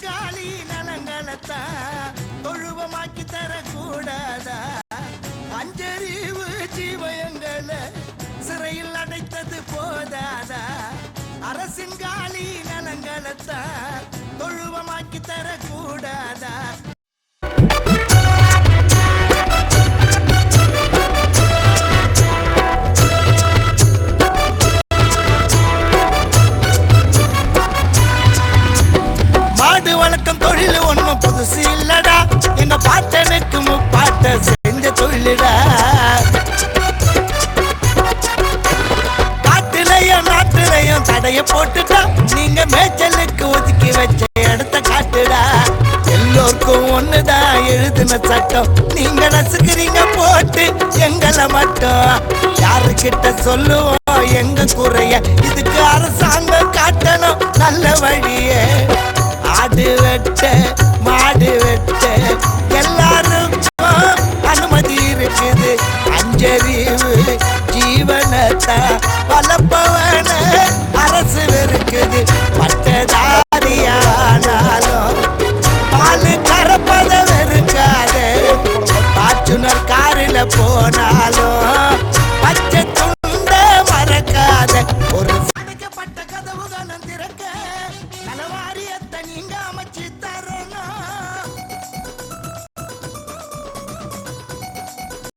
அரசிங்காலி நலங்களத்தான் தொழுவமாக்கி தரக்கூடாதா? அஞ்சறிவு ஜீவயங்களை சிறையில் அடைத்தது போதாதா? அரசிங்காலி நலங்களத்தான் தொழுவமாக்கி தரக்கூடாதா? மாடு வளர்க்கும் தொழில் ஒன்றும் புதுசு இல்லடா, எங்க பாட்டனுக்கு முப்பாட்ட செஞ்ச தொழிலடா. காட்டுலையும் நாட்டுலையும் தடைய போட்டுட்டா, நீங்க மேய்ச்சலுக்கு ஒதுக்கி வச்ச இடத்த காட்டுடா. எல்லோருக்கும் ஒண்ணுதான் எழுதுன சட்டம், நீங்க நசுக்கிறீங்க போட்டு எங்களை மட்டும். யாருக்கிட்ட சொல்லுவோம் எங்க குறைய? இதுக்கு அரசாங்கம் காட்டணும் நல்ல வழியே. ஆடு வெட்ட மாடு வெட்ட எல்லாருக்கும் அனுமதி இருக்குது. அஞ்சறிவு ஜீவனத்தான்